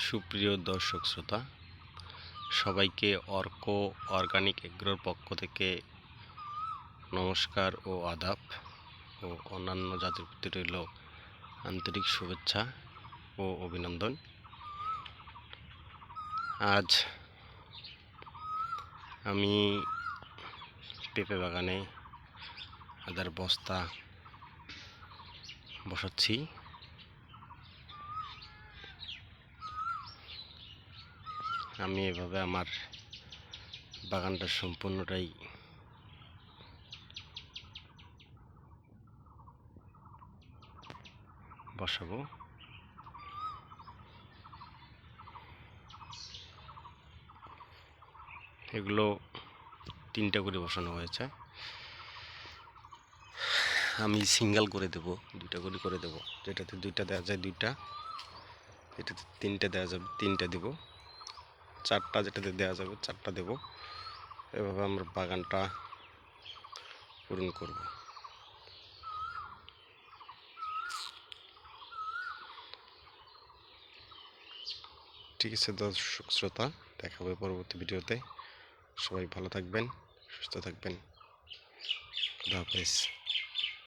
সুপ্রিয় দর্শক শ্রোতা, সবাইকে অর্ক অর্গানিক এগ্রোর পক্ষ থেকে নমস্কার ও আদাব ও অন্যান্য জাতির প্রতি রইল আন্তরিক শুভেচ্ছা ও অভিনন্দন। আজ আমি পেঁপে বাগানে আদার বস্তা বসাচ্ছি। আমি এভাবে আমার বাগানটা সম্পূর্ণটাই বসাবো। এগুলো 3টা করে বসানো হয়েছে। আমি সিঙ্গেল করে দেব, 2টা করে দেব। যেটাতে 2টা দেওয়া যায় 2টা, যেটাতে 3টে দেওয়া যাবে 3টে দেব, 4টা যেটাতে দেওয়া যাবে 4টা দেব। এভাবে আমরা বাগানটা পূরণ করব। ঠিক আছে দর্শক শ্রোতা, দেখা হবে পরবর্তী ভিডিওতে। সবাই ভালো থাকবেন, সুস্থ থাকবেন। খুদা হাফেজ।